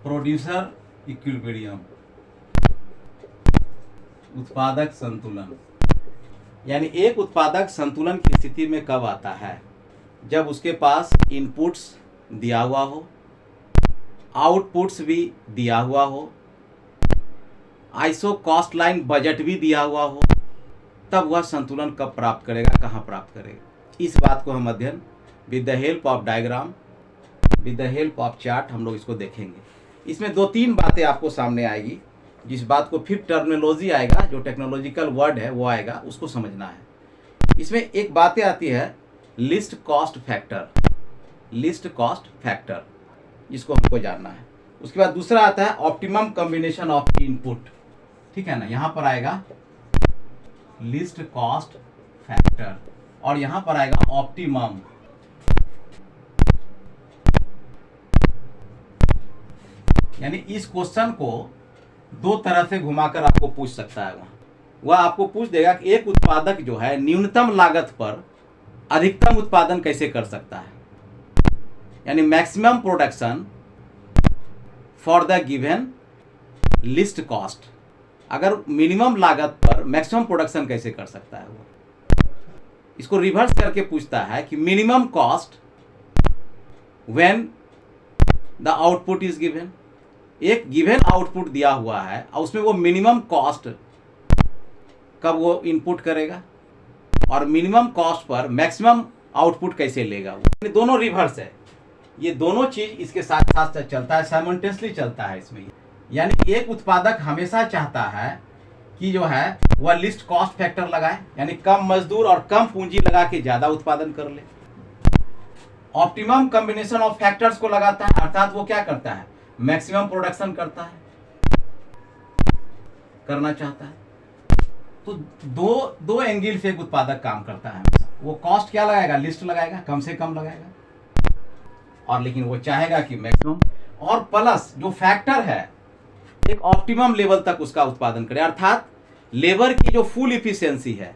Producer equilibrium, उत्पादक संतुलन। यानी एक उत्पादक संतुलन की स्थिति में कब आता है? जब उसके पास इनपुट्स दिया हुआ हो, आउटपुट्स भी दिया हुआ हो, आइसो कॉस्ट लाइन बजट भी दिया हुआ हो, तब वह संतुलन कब प्राप्त करेगा, कहाँ प्राप्त करेगा। इस बात को हम अध्ययन with the help of diagram, with the help of chart हम लोग इसको देखेंगे। इसमें 2-3 बातें आपको सामने आएगी, जिस बात को फिर टर्मिनोलॉजी आएगा, जो टेक्नोलॉजिकल वर्ड है वो आएगा, उसको समझना है। इसमें एक बातें आती है list cost factor, list cost factor, जिसको हमको जानना है। उसके बाद दूसरा आता है ऑप्टिमम कॉम्बिनेशन ऑफ इनपुट, ठीक है ना। यहाँ पर आएगा लिस्ट कॉस्ट फैक्टर और यहाँ पर आएगा ऑप्टिमम। यानी इस क्वेश्चन को 2 तरह से घुमाकर आपको पूछ सकता है। वह आपको पूछ देगा कि एक उत्पादक जो है न्यूनतम लागत पर अधिकतम उत्पादन कैसे कर सकता है, यानी maximum production for the given list cost. अगर मिनिमम लागत पर मैक्सिमम प्रोडक्शन कैसे कर सकता है वो, इसको रिवर्स करके पूछता है कि minimum cost when the output is given. एक गिवन आउटपुट दिया हुआ है और उसमें वो मिनिमम कॉस्ट कब वो इनपुट करेगा और minimum cost per maximum output कैसे लेगा वो। दोनों रिवर्स है, ये दोनों चीज इसके साथ साथ चलता है, साइमल्टेनियसली चलता है इसमें। यानी एक उत्पादक हमेशा चाहता है कि जो है वह लिस्ट कॉस्ट फैक्टर लगाए, यानी कम मजदूर और कम पूंजी लगा के ज्यादा उत्पादन कर ले। ऑप्टिमम कॉम्बिनेशन ऑफ फैक्टर्स को लगाता है, अर्थात वो क्या करता है, मैक्सिमम प्रोडक्शन करना चाहता है। तो दो एंगल से एक उत्पादक काम करता है हमेशा। वो कॉस्ट क्या लगाएगा, लिस्ट लगाएगा, कम से कम लगाएगा, और लेकिन वो चाहेगा कि मैक्सिमम, और प्लस जो फैक्टर है एक ऑप्टिमम लेवल तक उसका उत्पादन करे, अर्थात लेबर की जो फुल इफिशियंसी है,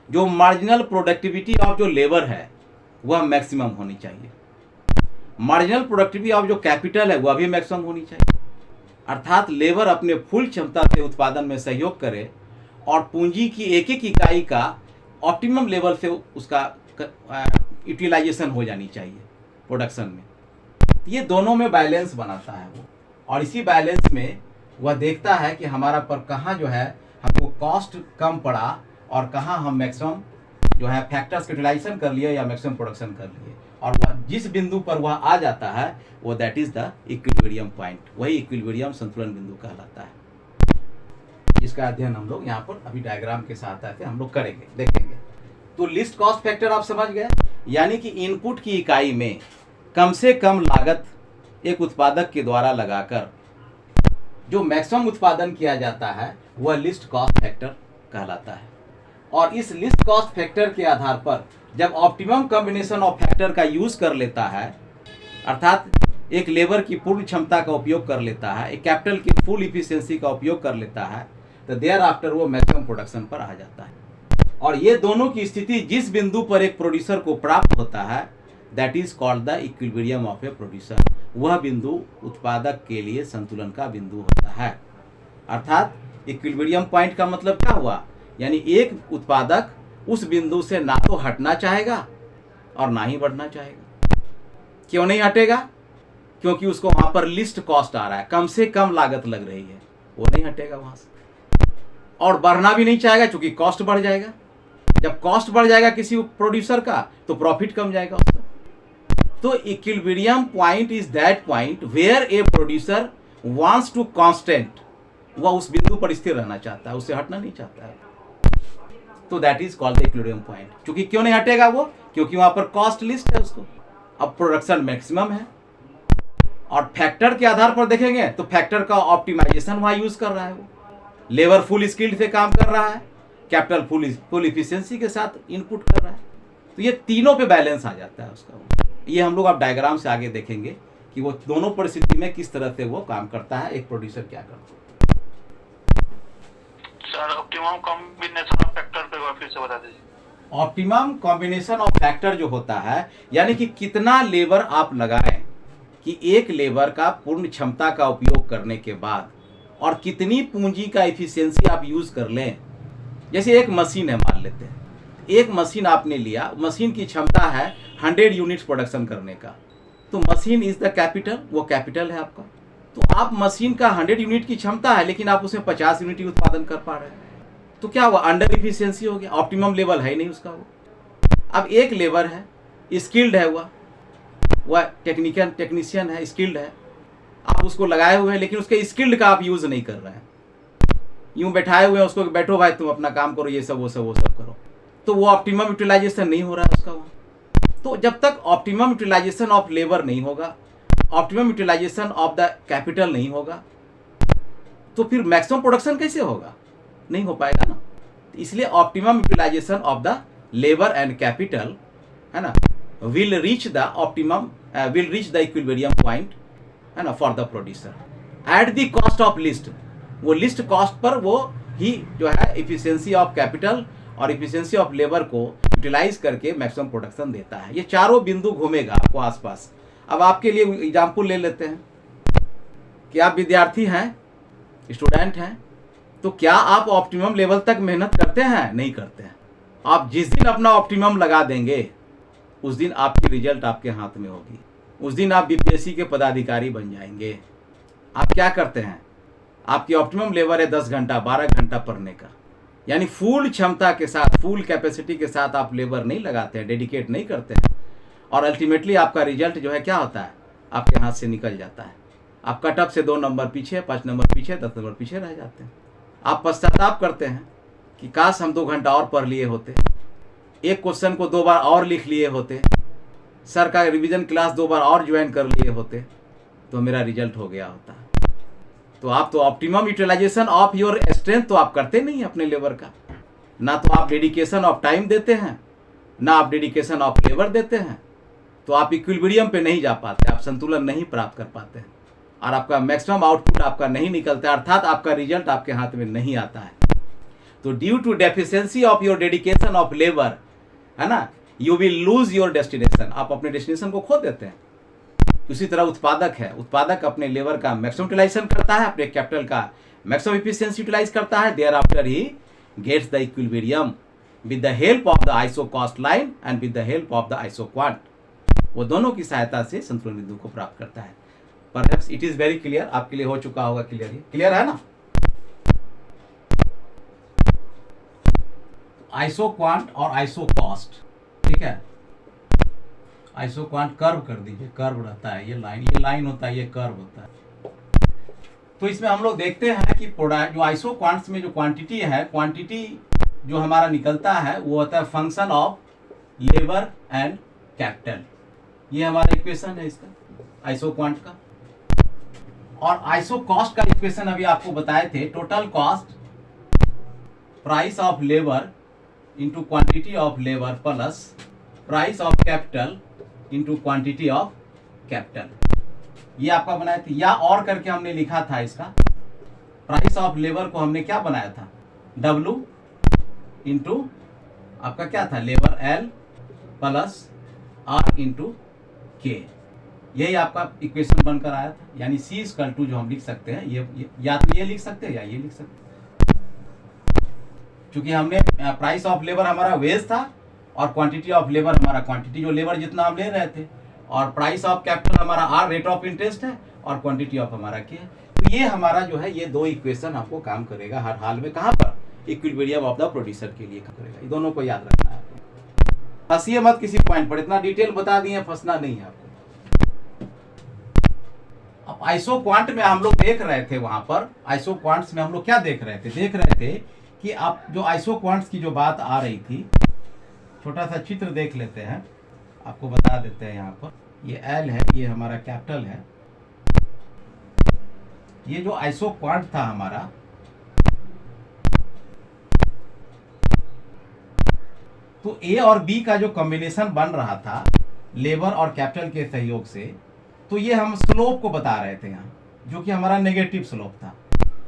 जो मार्जिनल प्रोडक्टिविटी ऑफ जो लेबर है वह मैक्सिमम होनी चाहिए। मार्जिनल प्रोडक्टिविटी ऑफ जो कैपिटल है वह भी मैक्सिमम होनी चाहिए, अर्थात लेबर अपने फुल क्षमता से उत्पादन में सहयोग करे और पूंजी की एक एक इकाई का ऑप्टिमम लेवल से उसका यूटिलाइजेशन हो जानी चाहिए प्रोडक्शन में। ये दोनों में बैलेंस बनाता है वो, और इसी बैलेंस में वह देखता है कि हमारा पर कहाँ जो है हमको कॉस्ट कम पड़ा और कहाँ हम मैक्सिमम जो है फैक्टर्स यूटिलाइजेशन कर लिए या मैक्सिमम प्रोडक्शन कर लिए, और वह जिस बिंदु पर वह आ जाता है वो that is the equilibrium point, वही इक्विलिब्रियम संतुलन बिंदु कहलाता है। इसका अध्ययन हम लोग यहाँ पर अभी डायग्राम के साथ आते हम लोग करेंगे, देखेंगे। तो लिस्ट कॉस्ट फैक्टर आप समझ गए, यानी कि इनपुट की इकाई में कम से कम लागत एक उत्पादक के द्वारा लगाकर जो मैक्सिमम उत्पादन किया जाता है वह लिस्ट कॉस्ट फैक्टर कहलाता है। और इस लिस्ट कॉस्ट फैक्टर के आधार पर जब ऑप्टिमम कॉम्बिनेशन ऑफ फैक्टर का यूज कर लेता है, अर्थात एक लेबर की पूर्ण क्षमता का उपयोग कर लेता है, एक कैपिटल की फुल इफिशियंसी का उपयोग कर लेता है, तो देयर आफ्टर वो मैक्सिमम प्रोडक्शन पर आ जाता है। और ये दोनों की स्थिति जिस बिंदु पर एक प्रोड्यूसर को प्राप्त होता है that is called the equilibrium of a producer. वह बिंदु उत्पादक के लिए संतुलन का बिंदु होता है। अर्थात इक्विलिब्रियम पॉइंट का मतलब क्या हुआ, यानी एक उत्पादक उस बिंदु से ना तो हटना चाहेगा और ना ही बढ़ना चाहेगा। क्यों नहीं हटेगा, क्योंकि उसको वहां पर लिस्ट कॉस्ट आ रहा है, कम से कम लागत लग रही है, वो नहीं हटेगा वहां से। और बढ़ना भी नहीं चाहेगा क्योंकि कॉस्ट बढ़ जाएगा। जब कॉस्ट बढ़ जाएगा किसी प्रोड्यूसर का तो प्रॉफिट कम जाएगा उसका। तो equilibrium point is that point where a producer wants to constant, वह उस बिंदु पर स्थिर रहना चाहता है, उससे हटना नहीं चाहता है। तो that is called the equilibrium point. क्योंकि क्यों नहीं हटेगा वो, क्योंकि वहां पर कॉस्ट लिस्ट है उसको, अब प्रोडक्शन मैक्सिमम है। और फैक्टर के आधार पर देखेंगे तो फैक्टर का ऑप्टिमाइजेशन वहां यूज कर रहा है वो, लेबर फुल स्किल्ड से काम कर रहा है, कैपिटल फुल इफिशियंसी के साथ इनपुट कर रहा है। तो ये तीनों पे बैलेंस आ जाता है उसका। ये हम लोग अब डायग्राम से आगे देखेंगे कि वो दोनों परिस्थिति में किस तरह से वो काम करता है, एक प्रोड्यूसर क्या करता है। Sir optimum combination of factor पे फिर से बता दीजिए। ऑप्टिमम कॉम्बिनेशन ऑफ फैक्टर जो होता है, यानी कि कितना लेबर आप लगाएं कि एक लेबर का पूर्ण क्षमता का उपयोग करने के बाद और कितनी पूंजी का एफिशिएंसी आप यूज़ कर लें। जैसे एक मशीन है, मान लेते हैं एक मशीन आपने लिया, मशीन की क्षमता है 100 यूनिट्स प्रोडक्शन करने का, तो मशीन इज द कैपिटल, वो कैपिटल है आपका। तो आप मशीन का 100 यूनिट की क्षमता है लेकिन आप उसमें 50 यूनिट ही उत्पादन कर पा रहे हैं, तो क्या हुआ, अंडर इफिशियंसी हो गया, ऑप्टिमम लेवल है ही नहीं उसका वो। अब एक लेबर है, स्किल्ड है, वह टेक्नीशियन है, स्किल्ड है, आप उसको लगाए हुए हैं लेकिन उसके स्किल्ड का आप यूज़ नहीं कर रहे हैं, यूं बैठाए हुए हैं उसको, बैठो भाई तुम अपना काम करो, ये सब वो सब करो, तो वो ऑप्टिमम यूटिलाइजेशन नहीं हो रहा है उसका वहाँ। तो जब तक ऑप्टिमम यूटिलाइजेशन ऑफ लेबर नहीं होगा, optimum utilisation of the capital नहीं होगा, तो फिर मैक्सिमम प्रोडक्शन कैसे होगा, नहीं हो पाएगा ना। इसलिए optimum utilisation of the labour and capital, है ना, will reach the equilibrium point, है ना, for the producer at the cost of least. वो लिस्ट कॉस्ट पर वो ही जो है इफिशियंसी ऑफ कैपिटल और इफिशियंसी ऑफ लेबर को यूटिलाइज करके मैक्सिमम प्रोडक्शन देता है। ये चारों बिंदु घूमेगा आपको आसपास। अब आपके लिए एग्जाम्पल ले लेते हैं कि आप विद्यार्थी हैं, स्टूडेंट हैं, तो क्या आप ऑप्टिमम लेवल तक मेहनत करते हैं? नहीं करते हैं। आप जिस दिन अपना ऑप्टिमम लगा देंगे उस दिन आपकी रिजल्ट आपके हाथ में होगी, उस दिन आप बीपीएससी के पदाधिकारी बन जाएंगे। आप क्या करते हैं, आपकी ऑप्टिमम लेवल है 10 घंटा 12 घंटा पढ़ने का, यानी फुल क्षमता के साथ, फुल कैपेसिटी के साथ आप लेबर नहीं लगाते हैं, डेडिकेट नहीं करते हैं, और अल्टीमेटली आपका रिजल्ट जो है क्या होता है, आपके हाथ से निकल जाता है। आप कट ऑफ से 2 नंबर पीछे, 5 नंबर पीछे, 10 नंबर पीछे रह जाते हैं। आप पश्चाताप करते हैं कि काश हम 2 घंटा और पढ़ लिए होते, एक क्वेश्चन को 2 बार और लिख लिए होते, सर का रिवीजन क्लास 2 बार और ज्वाइन कर लिए होते, तो मेरा रिजल्ट हो गया होता। तो आप तो optimum utilisation of your strength तो आप करते नहीं अपने लेबर का, ना तो आप डेडिकेशन ऑफ टाइम देते हैं, ना आप डेडिकेशन ऑफ लेबर देते हैं, तो आप इक्विलिब्रियम पे नहीं जा पाते, आप संतुलन नहीं प्राप्त कर पाते हैं और आपका मैक्सिमम आउटपुट आपका नहीं निकलता, अर्थात आपका रिजल्ट आपके हाथ में नहीं आता है। तो due to deficiency of your dedication of labour, है ना, you will lose your destination, आप अपने डेस्टिनेशन को खो देते हैं। उसी तरह उत्पादक है, उत्पादक अपने लेबर का मैक्सिमम यूटिलाइजेशन करता है, अपने कैपिटल का मैक्सिमम एफिशिएंसी यूटिलाइज करता है, thereafter he gets the equilibrium with the help of the isocost line and with the help of the isoquant. वो दोनों की सहायता से संतुलन बिंदु को प्राप्त करता है। Perhaps it is very clear, आपके लिए हो चुका होगा क्लियर, ये क्लियर है ना। आइसो क्वांट और आइसो कॉस्ट, ठीक है, आइसो क्वांट कर्व कर दीजिए, कर्व रहता है, ये लाइन होता है, ये कर्व होता है। तो इसमें हम लोग देखते हैं कि प्रोडक्ट जो आइसो क्वांट्स में जो क्वांटिटी है, क्वांटिटी जो हमारा निकलता है वो होता है function of labour and capital. ये हमारा इक्वेशन है इसका, आइसो क्वांट का। और आइसो कॉस्ट का इक्वेशन अभी आपको बताए थे, total cost price of labour into quantity of labour plus price of capital into quantity of capital, ये आपका बनाया था। या और करके हमने लिखा था इसका, प्राइस ऑफ लेबर को हमने क्या बनाया था, W इंटू आपका क्या था, labour L plus R into K, यही आपका इक्वेशन बनकर आया था। यानी C= जो हम लिख सकते हैं, ये या तो ये लिख सकते हैं या ये लिख सकते हैं, क्योंकि हमने प्राइस ऑफ लेबर हमारा वेज था और क्वांटिटी ऑफ लेबर हमारा क्वांटिटी, जो लेबर जितना हम ले रहे थे, और प्राइस ऑफ कैपिटल हमारा R रेट ऑफ इंटरेस्ट है और क्वांटिटी ऑफ हमारा K है। तो ये हमारा जो है, ये 2 इक्वेशन आपको काम करेगा हर हाल में, कहाँ पर, इक्विलिब्रियम ऑफ द प्रोड्यूसर के लिए काम करेगा। ये दोनों को याद रखना है, फंसिए मत किसी पॉइंट पर, इतना डिटेल बता दिए, फंसना नहीं है आपको। अब आइसो क्वांट में हम लोग देख रहे थे, वहां पर आइसो क्वांट्स में हम लोग क्या देख रहे थे कि आप जो आइसो क्वांट्स की जो बात आ रही थी, छोटा सा चित्र देख लेते हैं, आपको बता देते हैं। यहाँ पर ये L है, ये हमारा कैपिटल है। ये जो आइसो क्वांट था हमारा, तो A और B का जो कॉम्बिनेशन बन रहा था लेबर और कैपिटल के सहयोग से, तो ये हम स्लोप को बता रहे थे यहाँ, जो कि हमारा नेगेटिव स्लोप था।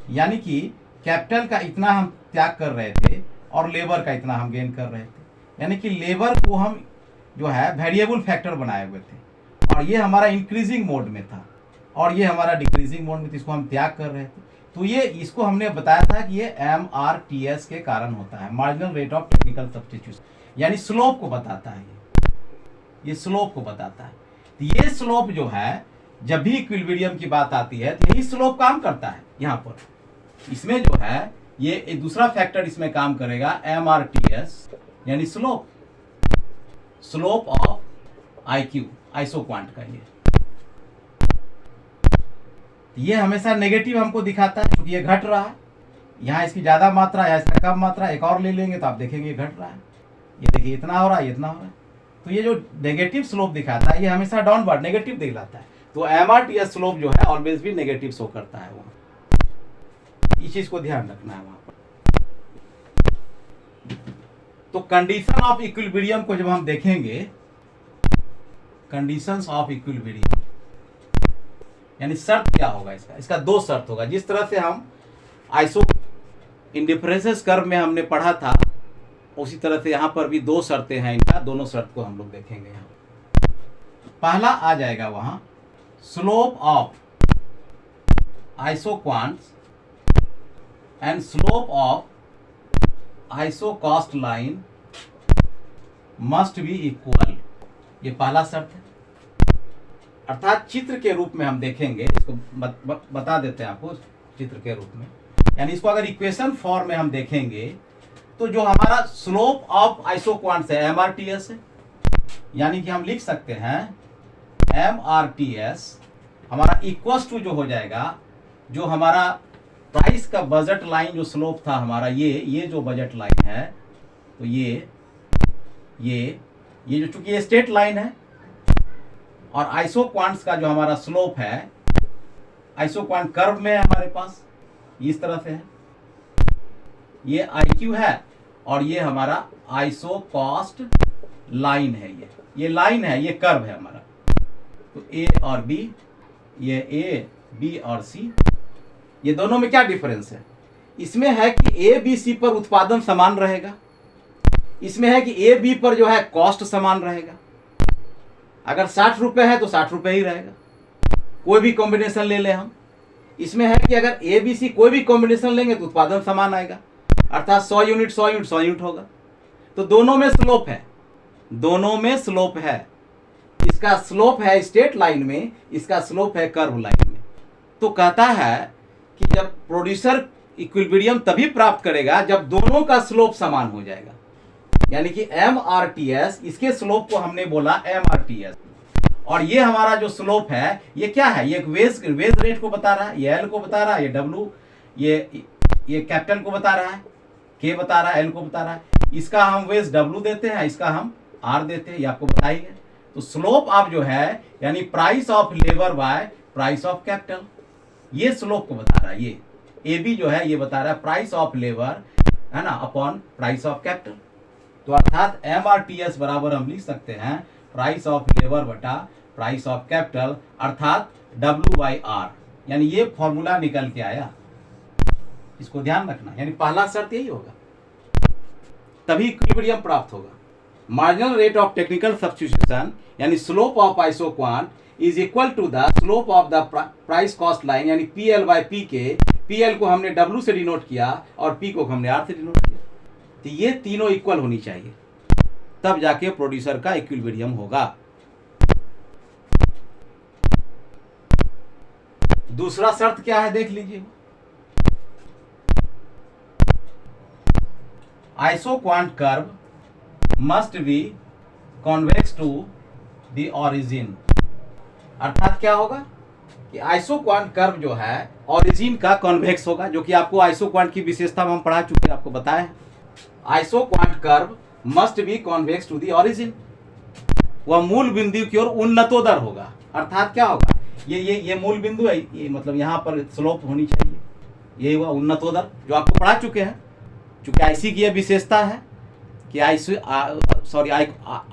यानी कि कैपिटल का इतना हम त्याग कर रहे थे और लेबर का इतना हम गेन कर रहे थे। यानी कि लेबर को हम जो है वेरिएबल फैक्टर बनाए हुए थे और ये हमारा इंक्रीजिंग मोड में था और ये हमारा डिक्रीजिंग मोड में था, इसको हम त्याग कर रहे थे। तो ये इसको हमने बताया था कि ये MRTS के कारण होता है, marginal rate of technical substitution, यानी स्लोप को बताता है। ये स्लोप को बताता है। तो ये स्लोप जो है, जब भी इक्विलिब्रियम की बात आती है तो यही स्लोप काम करता है। यहाँ पर इसमें जो है ये एक दूसरा फैक्टर इसमें काम करेगा, MRTS, यानी slope, slope of IQ, isoquant का। ये हमेशा नेगेटिव हमको दिखाता है क्योंकि ये घट रहा है। यहाँ इसकी ज्यादा मात्रा या इसका कम मात्रा, एक और ले लेंगे तो आप देखेंगे ये घट रहा है। ये देखिए इतना हो रहा है, इतना हो रहा है। तो ये जो नेगेटिव स्लोप दिखाता है ये हमेशा डाउनवर्ड नेगेटिव दिखलाता है। तो MRTS स्लोप जो है ऑलवेज भी नेगेटिव शो करता है वहां। इस चीज को ध्यान रखना है वहां पर। तो कंडीशन ऑफ इक्विलिब्रियम को जब हम देखेंगे, कंडीशंस ऑफ इक्विलिब्रियम यानी शर्त क्या होगा इसका, इसका दो शर्त होगा। जिस तरह से हम आइसो इंडिफरेंसेस कर्व में हमने पढ़ा था, उसी तरह से यहाँ पर भी दो शर्तें हैं इनका, दोनों शर्त को हम लोग देखेंगे। यहाँ पहला आ जाएगा वहां, slope of isoquants and slope of isocost line must be equal. ये पहला शर्त है। अर्थात चित्र के रूप में हम देखेंगे इसको, बता देते हैं आपको चित्र के रूप में। यानी इसको अगर इक्वेशन फॉर्म में हम देखेंगे तो जो हमारा स्लोप ऑफ आइसोक्वांट्स है MRTS है, यानी कि हम लिख सकते हैं MRTS हमारा इक्वल्स टू जो हो जाएगा, जो हमारा प्राइस का बजट लाइन जो स्लोप था हमारा, ये जो बजट लाइन है, तो ये जो चूंकि ये स्ट्रेट लाइन है और आइसोक्वांट्स का जो हमारा स्लोप है, आइसोक्वांट कर्व में है हमारे पास, इस तरह से है। ये IQ है और ये हमारा आइसोकॉस्ट लाइन है। ये लाइन है, ये कर्व है हमारा। तो A और B, ये A, B और C, ये दोनों में क्या डिफरेंस है? इसमें है कि A, B, C पर उत्पादन समान रहेगा। इसमें है कि A, B पर जो है कॉस्ट समान रहेगा। अगर 60 रुपए है तो 60 रुपए ही रहेगा, कोई भी कॉम्बिनेशन ले ले हम। इसमें है कि अगर A, B, C कोई भी कॉम्बिनेशन लेंगे तो उत्पादन समान आएगा, अर्थात 100 यूनिट 100 यूनिट 100 यूनिट होगा। तो दोनों में स्लोप है, दोनों में स्लोप है। इसका स्लोप है स्ट्रेट लाइन में, इसका स्लोप है कर्व लाइन में। तो कहता है कि जब प्रोड्यूसर इक्विलिब्रियम तभी प्राप्त करेगा जब दोनों का स्लोप समान हो जाएगा। यानी कि MRTS, इसके स्लोप को हमने बोला MRTS, और ये हमारा जो स्लोप है ये क्या है? ये वेज रेट को बता रहा है, ये L को बता रहा है, ये W, ये कैपिटल को बता रहा है, K बता रहा है, L को बता रहा है। इसका हम वेज W देते हैं, इसका हम R देते हैं, ये आपको बताइए। तो स्लोप ऑफ जो है यानी price of labour by price of capital, ये स्लोप को बता रहा है। ये AB जो है ये बता रहा है प्राइस ऑफ लेबर, है ना, अपॉन प्राइस ऑफ कैपिटल। तो अर्थात MRTS बराबर हम लिख सकते हैं प्राइस ऑफ लेबर बटा प्राइस ऑफ कैपिटल, अर्थात W/R। यानी ये फॉर्मूला निकल के आया, इसको ध्यान रखना। यानी पहला शर्त यही होगा, तभी इक्विलिब्रियम प्राप्त होगा। Marginal rate of technical substitution यानी slope of isoquant is equal to the slope of the price cost line, यानी PL/PK। PL को हमने W से डिनोट किया और P को हमने R से डिनोट किया। तो ये तीनों इक्वल होनी चाहिए, तब जाके प्रोड्यूसर का इक्विलिब्रियम होगा। दूसरा शर्त क्या है देख लीजिए, isoquant curve must be convex to the origin. अर्थात क्या होगा कि आइसोक्वांट कर्व जो है ओरिजिन का कॉन्वेक्स होगा, जो कि आपको आइसोक्वांट की विशेषता में हम पढ़ा चुके हैं, आपको बताया है। Isoquant curve must be convex to the origin, वह मूल बिंदु की ओर उन्नतोदर होगा। अर्थात क्या होगा, ये मूल बिंदु है, ये मतलब यहाँ पर स्लोप होनी चाहिए, ये हुआ उन्नतोदर, जो आपको पढ़ा चुके हैं। चूंकि IC की यह विशेषता है कि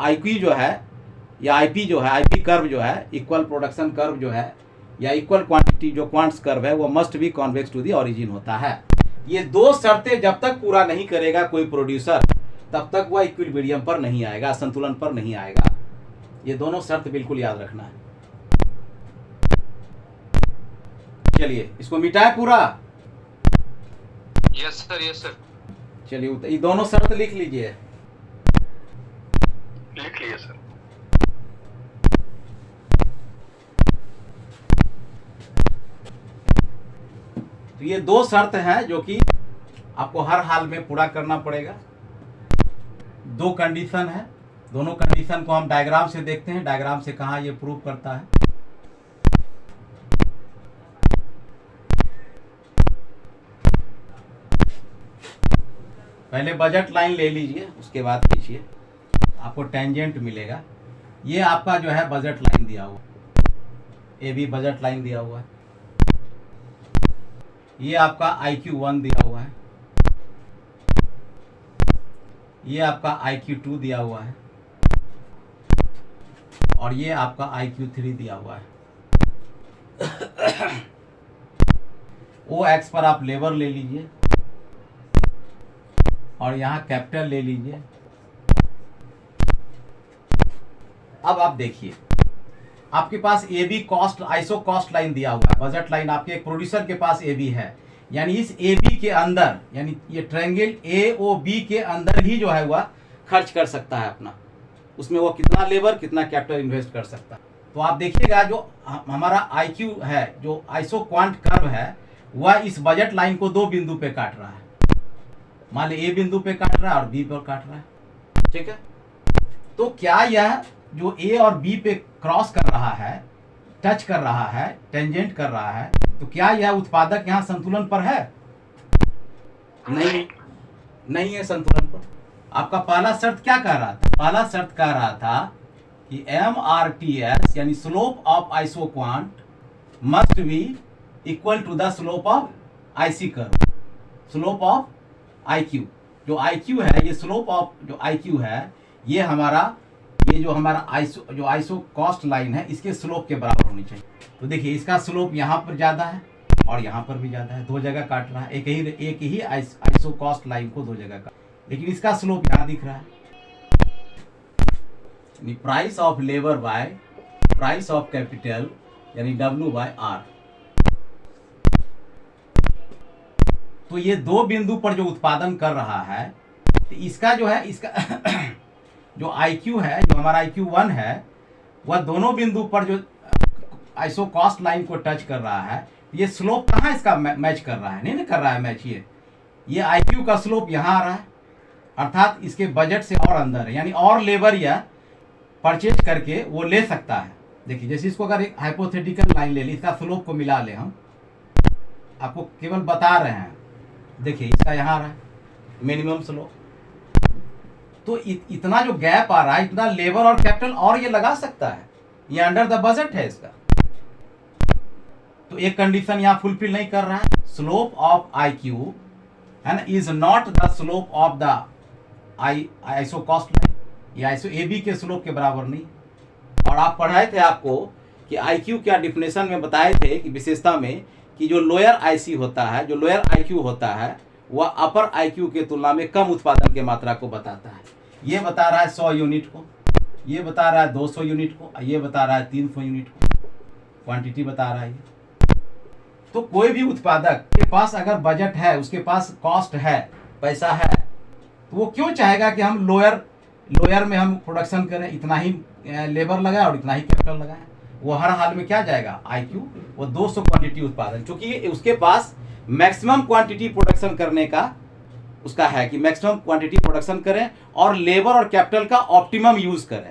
IQ जो है या IP जो है, IP कर्व जो है, इक्वल प्रोडक्शन कर्व जो है या इक्वल क्वांटिटी जो क्वांट्स कर्व है, वो must be convex to the origin होता है। ये दो शर्तें जब तक पूरा नहीं करेगा कोई प्रोड्यूसर, तब तक वह इक्विलिब्रियम पर नहीं आएगा, संतुलन पर नहीं आएगा। ये दोनों शर्त बिल्कुल याद रखना है। चलिए इसको मिटाए पूरा। Yes sir, yes sir. चलिए ये दोनों शर्त लिख लीजिए। लिख लिए सर। तो ये दो शर्त हैं जो कि आपको हर हाल में पूरा करना पड़ेगा। दो कंडीशन है, दोनों कंडीशन को हम डायग्राम से देखते हैं, डायग्राम से कहाँ ये प्रूव करता है। पहले बजट लाइन ले लीजिए, उसके बाद खींचिए, आपको टेंजेंट मिलेगा। ये आपका जो है बजट लाइन दिया हुआ, ए बी बजट लाइन दिया हुआ है। ये आपका IQ1 दिया हुआ है, ये आपका IQ2 दिया हुआ है, और ये आपका IQ3 दिया हुआ है। ओ एक्स पर आप लेबर ले लीजिए और यहाँ कैपिटल ले लीजिए। अब आप देखिए, आपके पास A B cost isocost line दिया हुआ है, बजट लाइन आपके एक प्रोड्यूसर के पास ए बी है, यानी इस ए बी के अंदर, यानी ये ट्रायंगल ए ओ बी के अंदर ही जो है वह खर्च कर सकता है अपना, उसमें वो कितना लेबर कितना कैपिटल इन्वेस्ट कर सकता है। तो आप देखिएगा जो हमारा IQ है, जो आइसो क्वांट कर्व है, वह इस बजट लाइन को दो बिंदु पे काट रहा है। मान लीजिए ए बिंदु पे काट रहा है और बी पर काट रहा है, ठीक है। तो क्या यह जो ए और बी पे क्रॉस कर रहा है, टच कर रहा है, टेंजेंट कर रहा है, तो क्या यह उत्पादक यहाँ संतुलन पर है? नहीं है संतुलन पर। आपका पहला शर्त क्या कह रहा था? पहला शर्त कह रहा था कि MRTS यानी slope of isoquant must be equal to the slope of IC curve, slope of IQ। जो IQ है, ये स्लोप ऑफ जो IQ है, ये हमारा ये जो हमारा आइसो कॉस्ट लाइन है, इसके स्लोप के बराबर होनी चाहिए। तो देखिए इसका स्लोप यहाँ पर ज़्यादा है और यहाँ पर भी ज़्यादा है, दो जगह काट रहा है, एक ही आइसो कॉस्ट लाइन को दो जगह काट, लेकिन इसका स्लोप यहाँ दिख रहा है। यानी price of labour by price of capital यानी W/R। तो ये दो बिंदु पर जो उत्पादन कर रहा है, तो इसका जो है, इसका जो IQ है, जो हमारा IQ1 है, वह दोनों बिंदु पर जो आइसो कॉस्ट लाइन को टच कर रहा है। ये स्लोप कहाँ इसका मैच कर रहा है? नहीं कर रहा है मैच। ये IQ का स्लोप यहाँ आ रहा है, अर्थात इसके बजट से और अंदर है, यानी और लेबर या परचेज करके वो ले सकता है। देखिए जैसे इसको अगर एक हाइपोथेटिकल लाइन ले ली, इसका स्लोप को मिला ले, हम आपको केवल बता रहे हैं। देखिए इसका यहाँ आ रहा है मिनिमम स्लोप, तो इतना जो गैप आ रहा है, इतना लेबर और कैपिटल और ये लगा सकता है, ये अंडर द बजट है इसका। तो एक कंडीशन यहाँ फुलफिल नहीं कर रहा है, स्लोप ऑफ IQ है ना is not the slope of the isocost line, ये आइसो AB के स्लोप के बराबर नहीं। और आप पढ़ाए थे आपको कि IQ क्या डिफिनेशन में बताए थे कि विशेषता में कि जो लोअर IC होता है, जो लोअर IQ होता है, वह अपर IQ के तुलना में कम उत्पादन की मात्रा को बताता है। ये बता रहा है 100 यूनिट को, ये बता रहा है 200 यूनिट को, ये बता रहा है 300 यूनिट को, क्वांटिटी बता रहा है ये। तो कोई भी उत्पादक के पास अगर बजट है, उसके पास कॉस्ट है, पैसा है, तो वो क्यों चाहेगा कि हम लोअर में हम प्रोडक्शन करें, इतना ही लेबर लगाए और इतना ही कैपिटल लगाए? वो हर हाल में क्या जाएगा IQ, वो 200 क्वांटिटी उत्पादन, क्योंकि उसके पास मैक्सिमम क्वांटिटी प्रोडक्शन करने का उसका है कि मैक्सिमम क्वांटिटी प्रोडक्शन करें और लेबर और कैपिटल का ऑप्टिमम यूज करें।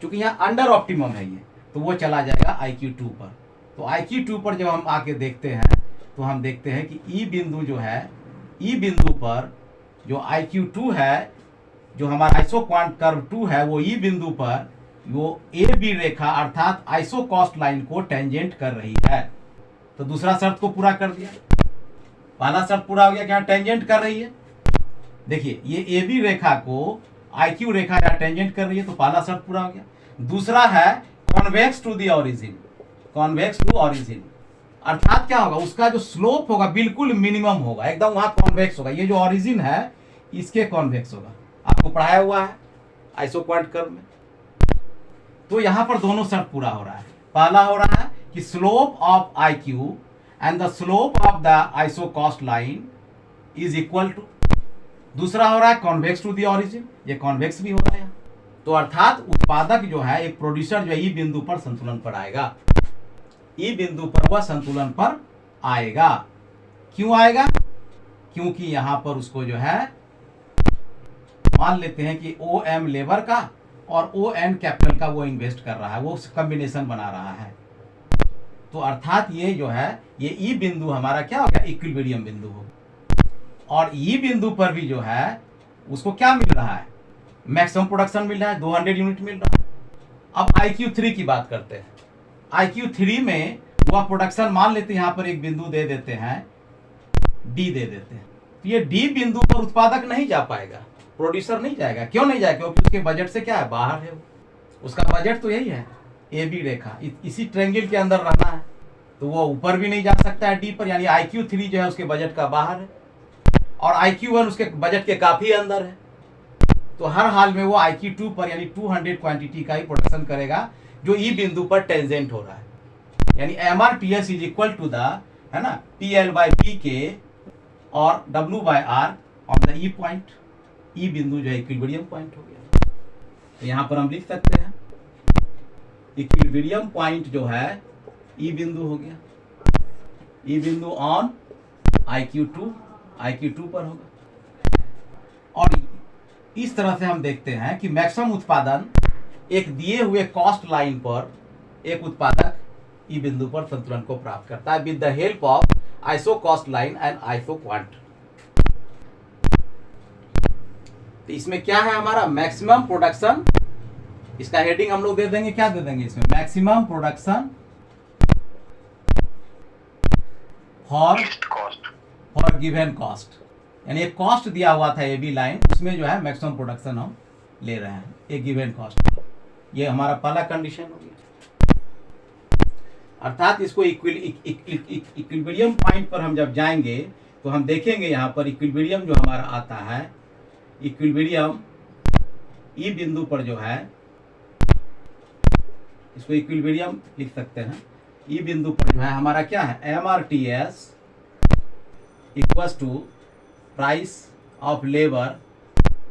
क्योंकि यहाँ अंडर ऑप्टिमम है ये, तो वो चला जाएगा IQ2 पर। तो IQ2 पर जब हम आके देखते हैं, तो हम देखते हैं कि E बिंदु जो है, E बिंदु पर जो IQ2 है, जो हमारा आइसो क्वांट कर्व 2 है, वो E बिंदु पर वो AB रेखा अर्थात आइसो कॉस्ट लाइन को टेंजेंट कर रही है। तो दूसरा शर्त को पूरा कर दिया, पहला शर्त पूरा हो गया कि यहाँ टेंजेंट कर रही है। देखिए ये AB रेखा को IQ रेखा यहाँ टेंजेंट कर रही है, तो पहला शर्त पूरा हो गया। दूसरा है convex to the origin, convex to origin अर्थात क्या होगा, उसका जो स्लोप होगा बिल्कुल मिनिमम होगा, एकदम वहां कॉन्वेक्स होगा। ये जो ओरिजिन है इसके कॉन्वेक्स होगा, आपको पढ़ाया हुआ है आइसो क्वांट कर्व में। तो यहां पर दोनों शर्त पूरा हो रहा है। पहला हो रहा है कि slope of IQ and the slope of the isocost line is equal to, दूसरा हो रहा है कॉन्वेक्स टू द ओरिजिन, ये कॉन्वेक्स भी हो रहा है। तो अर्थात उत्पादक जो है, एक प्रोड्यूसर जो है, ई बिंदु पर संतुलन पर आएगा, ई बिंदु पर वह संतुलन पर आएगा। क्यों आएगा? क्योंकि यहां पर उसको जो है, मान लेते हैं कि ओ एम लेबर का और ओ एन कैपिटल का वो इन्वेस्ट कर रहा है, वो कॉम्बिनेशन बना रहा है। तो अर्थात ये जो है, ये ई बिंदु हमारा क्या हो गया, इक्विलिब्रियम बिंदु हो। और ई बिंदु पर भी जो है उसको क्या मिल रहा है, मैक्सिमम प्रोडक्शन मिल रहा है, 200 यूनिट मिल रहा है। अब IQ3 की बात करते हैं। IQ3 में वह प्रोडक्शन मान लेते हैं, यहां पर एक बिंदु दे देते हैं, डी दे देते हैं। तो ये डी बिंदु पर उत्पादक नहीं जा पाएगा, प्रोड्यूसर नहीं जाएगा। क्यों नहीं जाएगा? क्योंकि उसके बजट से क्या है, बाहर है वो। उसका बजट तो यही है, ए बी रेखा, इसी ट्रायंगल के अंदर रहना है। तो वो ऊपर भी नहीं जा सकता है डी पर, यानी IQ3 जो है उसके बजट का बाहर है, और IQ1 उसके बजट के काफी अंदर है। तो हर हाल में वो IQ2 पर यानी 200 क्वांटिटी का ही प्रोडक्शन करेगा, जो ई बिंदु पर टेंजेंट हो रहा है। यानी MRTS is equal to the, है ना, PL/P के और W/R on the E point. E बिंदु जो है इक्विलिब्रियम पॉइंट हो गया। तो यहां पर हम लिख सकते हैं इक्विलिब्रियम पॉइंट जो है ई बिंदु हो गया। ई बिंदु ऑन IQ2 पर होगा। और इस तरह से हम देखते हैं कि मैक्सिमम उत्पादन एक दिए हुए कॉस्ट लाइन पर एक उत्पादक ई बिंदु पर संतुलन को प्राप्त करता है with the help of iso cost line and iso quant. तो इसमें क्या है हमारा, मैक्सिमम प्रोडक्शन। इसका हेडिंग हम लोग दे देंगे, क्या दे देंगे इसमें, maximum production for given cost. यानी एक कॉस्ट दिया हुआ था ए बी लाइन, उसमें जो है मैक्सिमम प्रोडक्शन हम ले रहे हैं एक गिवन कॉस्ट। ये हमारा पहला कंडीशन हो गया। अर्थात इसको इक्विलिब्रियम पॉइंट पर हम जब जाएंगे तो हम देखेंगे यहाँ पर इक्विलिब्रियम जो हमारा आता है, इक्विलिब्रियम ई बिंदु पर जो है, इसको इक्विलिब्रियम लिख सकते हैं। ई बिंदु पर जो है हमारा क्या है, MRTS equals to price of labour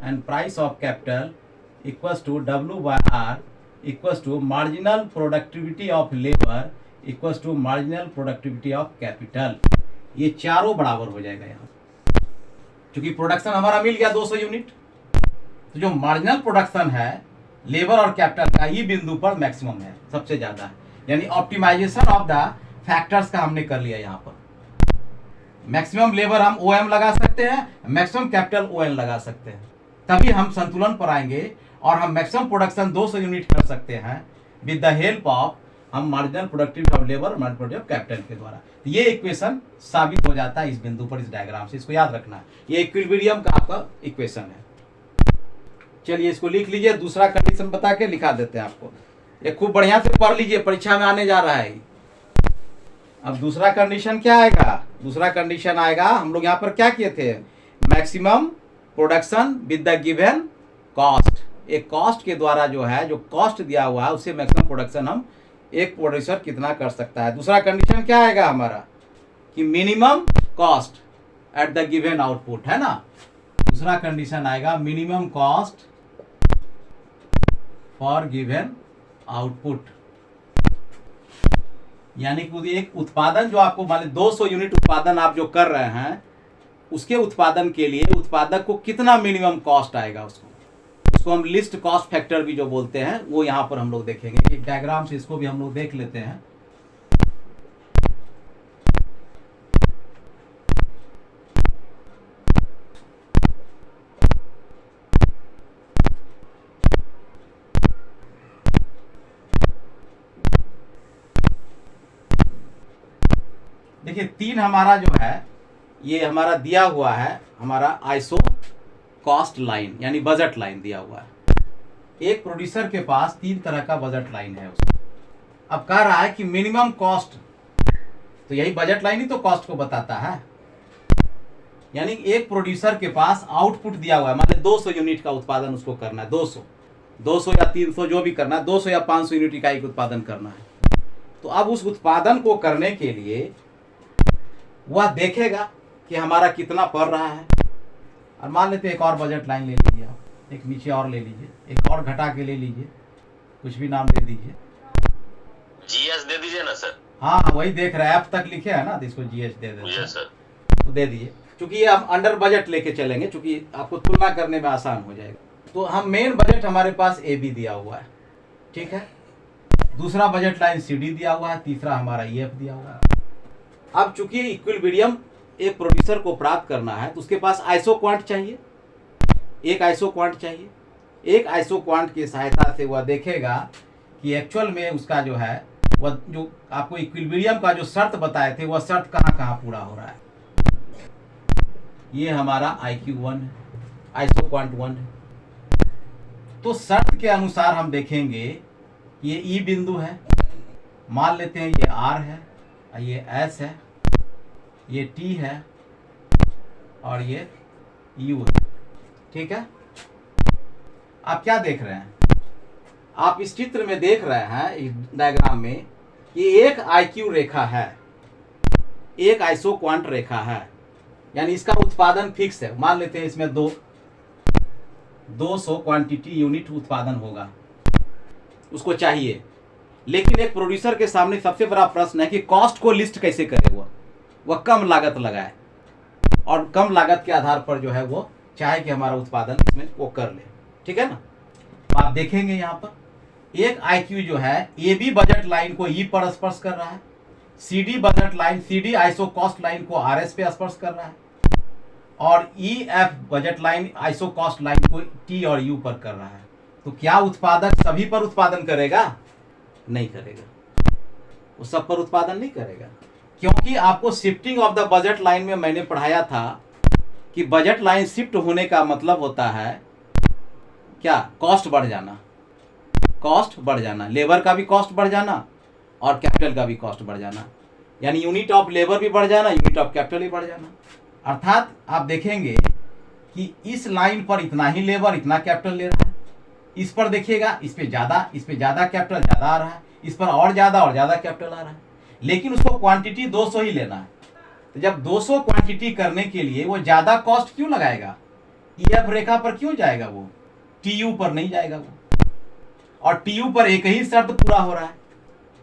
and price of capital equals to W/R equals to marginal productivity of labour equals to marginal productivity of capital. ये चारों बराबर हो जाएगा यहाँ, क्योंकि प्रोडक्शन हमारा मिल गया 200 यूनिट। तो जो मार्जिनल प्रोडक्शन है लेबर और कैपिटल का ई बिंदु पर मैक्सिमम है, सबसे ज्यादा है। यानी ऑप्टिमाइजेशन ऑफ द फैक्टर्स का हमने कर लिया। यहाँ पर मैक्सिमम लेबर हम OM लगा सकते हैं, मैक्सिमम कैपिटल ON लगा सकते हैं, तभी हम संतुलन पर आएंगे और हम मैक्सिमम प्रोडक्शन 200 यूनिट कर सकते हैं विद द हेल्प ऑफ हम marginal productivity of labour, marginal productivity of capital के द्वारा। तो ये इक्वेशन साबित हो जाता है इस बिंदु पर, इस डायग्राम से। इसको याद रखना है, ये इक्विलिब्रियम का आपका इक्वेशन है। चलिए इसको लिख लीजिए, दूसरा कंडीशन बता के लिखा देते हैं आपको। ये खूब बढ़िया से पढ़ लीजिए, परीक्षा में आने जा रहा है। अब दूसरा कंडीशन क्या आएगा, दूसरा कंडीशन आएगा, हम लोग यहाँ पर क्या किए थे, maximum production with the given cost. एक कॉस्ट के द्वारा जो है, जो कॉस्ट दिया हुआ है उससे मैक्सिमम प्रोडक्शन हम एक प्रोड्यूसर कितना कर सकता है। दूसरा कंडीशन क्या आएगा हमारा, कि minimum cost at the given output, है ना। दूसरा कंडीशन आएगा minimum cost for given output. यानी कि एक उत्पादन जो आपको मान लीजिए 200 यूनिट उत्पादन आप जो कर रहे हैं, उसके उत्पादन के लिए उत्पादक को कितना मिनिमम कॉस्ट आएगा, उसको हम लिस्ट कॉस्ट फैक्टर भी जो बोलते हैं, वो यहाँ पर हम लोग देखेंगे। एक डायग्राम से इसको भी हम लोग देख लेते हैं। देखिए 3 हमारा जो है, ये हमारा दिया हुआ है, हमारा आइसो कॉस्ट लाइन यानी बजट लाइन दिया हुआ है। एक प्रोड्यूसर के पास 3 तरह का बजट लाइन है उसको। अब कह रहा है कि मिनिमम कॉस्ट, तो यही बजट लाइन ही तो कॉस्ट को बताता है। यानी एक प्रोड्यूसर के पास आउटपुट दिया हुआ है, मान लीजिए 200 यूनिट का उत्पादन उसको करना है, 200 या 300 जो भी करना है, 200 या 500 यूनिट का एक उत्पादन करना है। तो अब उस उत्पादन को करने के लिए वह देखेगा कि हमारा कितना पड़ रहा है। और मान लेते एक और बजट लाइन ले लीजिए आप, एक नीचे और ले लीजिए, एक और घटा के ले लीजिए, कुछ भी नाम दे दीजिए। जीएस दे दीजिए ना सर। हाँ वही देख रहे हैं, ऐप तक लिखे है ना, तो इसको जीएस दे देते हैं। Yes sir. तो दे दिए, क्योंकि ये हम अंडर बजट लेके चलेंगे, क्योंकि आपको तुलना करने में आसान हो जाएगा। तो हम मेन बजट हमारे पास ए बी दिया हुआ है, ठीक है। दूसरा बजट लाइन सी डी दिया हुआ है, तीसरा हमारा ई एफ दिया हुआ है। अब चूंकि इक्विलिब्रियम एक प्रोड्यूसर को प्राप्त करना है, तो उसके पास आइसो क्वांट चाहिए, एक आइसो क्वांट चाहिए। एक आइसो क्वांट की सहायता से वह देखेगा कि एक्चुअल में उसका जो है, वह जो आपको इक्विलिब्रियम का जो शर्त बताए थे, वह शर्त कहाँ कहाँ पूरा हो रहा है। ये हमारा IQ1 है, आइसो क्वांट 1 है। तो शर्त के अनुसार हम देखेंगे, ये ई बिंदु है, मान लेते हैं ये R है, ये S है, ये T है और ये U है, ठीक है। आप क्या देख रहे हैं, आप इस चित्र में देख रहे हैं, इस डायग्राम में, ये एक IQ रेखा है, एक आइसो क्वांट रेखा है, यानी इसका उत्पादन फिक्स है। मान लेते हैं इसमें 200 क्वांटिटी यूनिट उत्पादन होगा, उसको चाहिए। लेकिन एक प्रोड्यूसर के सामने सबसे बड़ा प्रश्न है कि कॉस्ट को लिस्ट कैसे करे, वह कम लागत लगाए और कम लागत के आधार पर जो है वो चाहे कि हमारा उत्पादन इसमें वो कर ले, ठीक है ना। तो आप देखेंगे यहाँ पर एक IQ जो है ए बी बजट लाइन को ई पर स्पर्श कर रहा है, C D budget line, C D isocost line को RS पे स्पर्श कर रहा है, और EF budget line isocost line को T और U पर कर रहा है। तो क्या उत्पादक सभी पर उत्पादन करेगा? नहीं करेगा, वो सब पर उत्पादन नहीं करेगा, क्योंकि आपको shifting of the budget line में मैंने पढ़ाया था कि बजट लाइन शिफ्ट होने का मतलब होता है क्या, कॉस्ट बढ़ जाना, कॉस्ट बढ़ जाना, लेबर का भी कॉस्ट बढ़ जाना और कैपिटल का भी कॉस्ट बढ़ जाना, यानी यूनिट ऑफ लेबर भी बढ़ जाना, यूनिट ऑफ कैपिटल भी बढ़ जाना। अर्थात आप देखेंगे कि इस लाइन पर इतना ही लेबर इतना कैपिटल ले रहा है, इस पर देखिएगा इस पे ज़्यादा कैपिटल ज़्यादा आ रहा है, इस पर और ज़्यादा कैपिटल आ रहा है, लेकिन उसको क्वांटिटी 200 ही लेना है। तो जब 200 क्वांटिटी करने के लिए वो ज़्यादा कॉस्ट क्यों लगाएगा, EF रेखा पर क्यों जाएगा, वो TU पर नहीं जाएगा वो। और TU पर एक ही शर्त पूरा हो रहा है,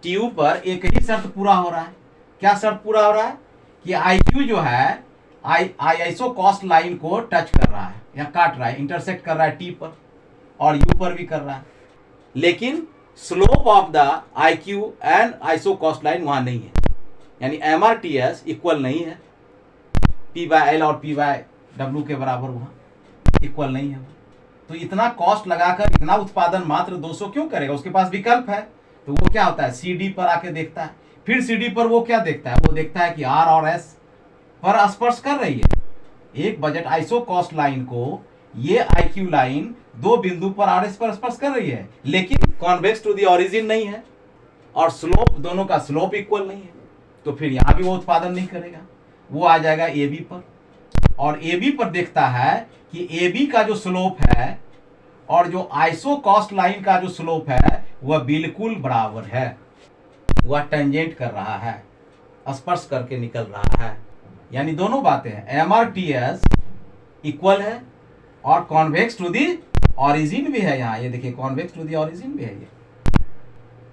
TU पर एक ही शर्त पूरा हो रहा है। क्या शर्त पूरा हो रहा है कि IQ जो है आइसो कॉस्ट लाइन को टच कर रहा है या काट रहा है, इंटरसेक्ट कर रहा है T पर और U पर भी कर रहा है, लेकिन slope of the IQ and iso cost line वहां नहीं है, यानी MRTS इक्वल नहीं है, P/L और P/W के बराबर वहां इक्वल नहीं है। तो इतना कॉस्ट लगाकर इतना उत्पादन मात्र 200 क्यों करेगा, उसके पास विकल्प है। तो वो क्या होता है, CD पर आके देखता है, फिर CD पर वो क्या देखता है, वो देखता है कि R और S पर स्पर्श कर रही है। एक बजट आइसो कॉस्ट लाइन को ये IQ लाइन दो बिंदु पर RS पर स्पर्श कर रही है, लेकिन कॉन्वेक्स टू द ओरिजिन नहीं है और स्लोप, दोनों का स्लोप इक्वल नहीं है। तो फिर यहाँ भी वो उत्पादन नहीं करेगा, वो आ जाएगा AB पर, और AB पर देखता है कि AB का जो स्लोप है और जो आइसो कॉस्ट लाइन का जो स्लोप है वह बिल्कुल बराबर है, वह टेंजेंट कर रहा है, स्पर्श करके निकल रहा है, यानी दोनों बातें हैं, MRTS इक्वल है और कॉन्वेक्स टू दी ओरिजिन भी है। यहाँ ये देखिए कॉन्वेक्स टू दी ओरिजिन भी है ये,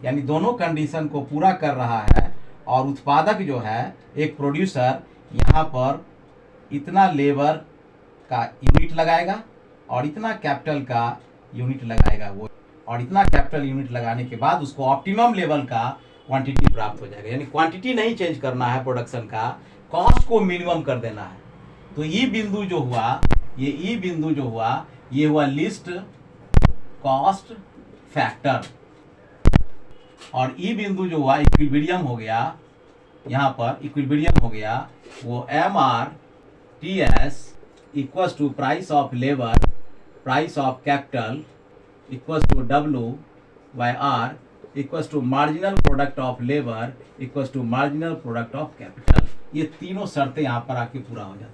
यानी दोनों कंडीशन को पूरा कर रहा है। और उत्पादक जो है एक प्रोड्यूसर यहाँ पर इतना लेबर का यूनिट लगाएगा और इतना कैपिटल का यूनिट लगाएगा वो, और इतना कैपिटल यूनिट लगाने के बाद उसको ऑप्टिमम लेवल का क्वांटिटी प्राप्त हो जाएगा, यानी क्वांटिटी नहीं चेंज करना है प्रोडक्शन का, कॉस्ट को मिनिमम कर देना है। तो ई बिंदु जो हुआ, ये ई बिंदु जो हुआ, ये हुआ लीस्ट कॉस्ट फैक्टर, और ई बिंदु जो हुआ इक्विलिब्रियम हो गया, यहाँ पर इक्विलिब्रियम हो गया, वो MRTS equals to price of labour, price of capital equals to W/R equals to marginal product of labour equals to marginal product of capital. ये तीनों शर्तें यहाँ पर आके पूरा हो जाती,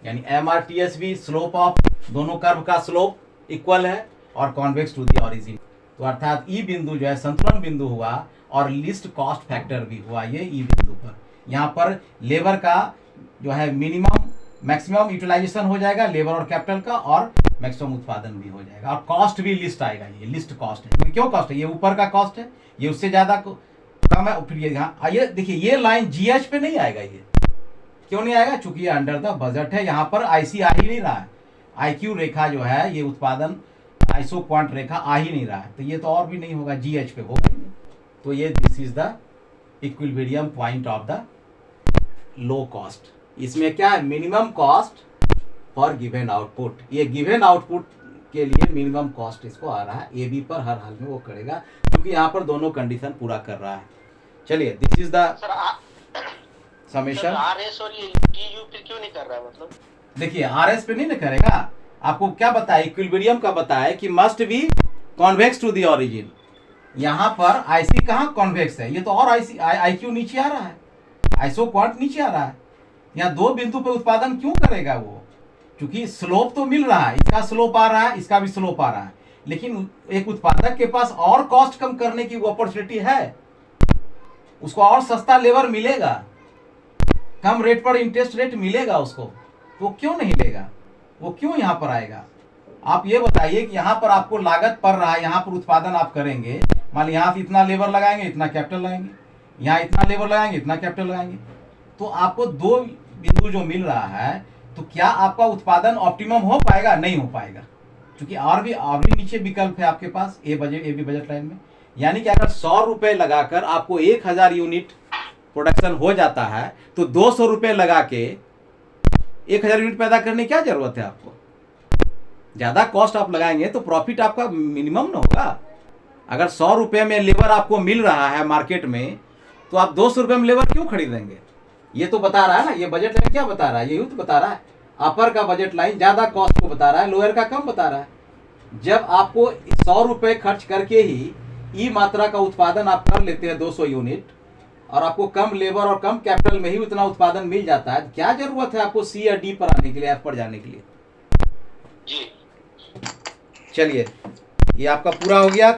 यानी MRTS भी स्लोप ऑफ दोनों कर्व का स्लोप इक्वल है और कॉन्वेक्स टू दी ओरिजिन। तो अर्थात ई बिंदु जो है संतुलन बिंदु हुआ और लिस्ट कॉस्ट फैक्टर भी हुआ ये ई बिंदु पर। यहाँ पर लेबर का जो है मिनिमम मैक्सिमम यूटिलाइजेशन हो जाएगा लेबर और कैपिटल का, और मैक्सिमम उत्पादन भी हो जाएगा, और कॉस्ट भी लिस्ट आएगा। ये लिस्ट कॉस्ट है, क्योंकि क्यों कॉस्ट है, ये ऊपर का कॉस्ट है, ये उससे ज्यादा कम है। फिर ये यहाँ आइए देखिए, ये लाइन जीएच पे नहीं आएगा। ये क्यों नहीं आएगा? चूंकि ये अंडर द बजट है, यहाँ पर आईसी आ ही नहीं रहा है, आईक्यू रेखा जो है ये उत्पादन आइसो क्वांट रेखा आ ही नहीं रहा है, तो ये तो और भी नहीं होगा, जीएच पे होगा ही नहीं। तो ये this is the equilibrium point of the low cost. इसमें क्या है? Minimum cost for given output. ये गिवन आउटपुट के लिए मिनिमम कॉस्ट इसको आ रहा है, ए बी पर हर हाल में वो करेगा, क्योंकि यहाँ पर दोनों कंडीशन पूरा कर रहा है। चलिए, this is the summation. RS और ये टीयू फिर क्यों नहीं कर रहा है? मतलब देखिए, आरएस पे नहीं ना करेगा, आपको क्या बताया, इक्विलिब्रियम का बताया कि must be convex to the origin. यहाँ पर आईसी कहाँ कॉन्वेक्स है, ये तो और आईसी आईक्यू नीचे आ रहा है, आइसो क्वांट नीचे आ रहा है। यहाँ दो बिंदु पे उत्पादन क्यों करेगा वो? क्योंकि स्लोप तो मिल रहा है, इसका स्लोप आ रहा है, इसका भी स्लोप आ रहा है, लेकिन एक उत्पादक के पास और कॉस्ट कम करने की वो अपॉर्चुनिटी है, उसको और सस्ता लेबर मिलेगा, कम रेट पर इंटरेस्ट रेट मिलेगा उसको, तो क्यों नहीं लेगा? वो क्यों यहाँ पर आएगा? आप ये बताइए कि यहाँ पर आपको लागत पड़ रहा है, यहाँ पर उत्पादन आप करेंगे, मान लीजिए यहाँ से इतना लेबर लगाएंगे, इतना कैपिटल लगाएंगे, यहाँ इतना लेबर लगाएंगे, इतना कैपिटल लगाएंगे, तो आपको दो बिंदु जो मिल रहा है, तो क्या आपका उत्पादन ऑप्टिमम हो पाएगा? नहीं हो पाएगा, क्योंकि और भी नीचे विकल्प है आपके पास ए बी बजट लाइन में। यानी कि अगर 100 रुपए लगाकर आपको 1000 यूनिट प्रोडक्शन हो जाता है, तो 200 रुपए लगा के 1000 यूनिट पैदा करने की क्या जरूरत है आपको? ज्यादा कॉस्ट आप लगाएंगे तो प्रॉफिट आपका मिनिमम ना होगा। अगर 100 रुपए में लेबर आपको मिल रहा है मार्केट में, तो आप 200 रुपए में लेबर क्यों खरीदेंगे? ये तो बता रहा है ना, ये बजट लाइन क्या बता रहा है, ये तो बता रहा है, अपर का बजट लाइन ज्यादा कॉस्ट को बता रहा है, लोअर का कम बता रहा है। जब आपको 100 रुपए खर्च करके ही ई मात्रा का उत्पादन आप कर लेते हैं 200 यूनिट, और आपको कम लेबर और कम कैपिटल में ही उतना उत्पादन मिल जाता है, क्या जरूरत है आपको सी या डी पर आने के लिए, एफ पर जाने के लिए? जी चलिए, ये आपका पूरा हो गया।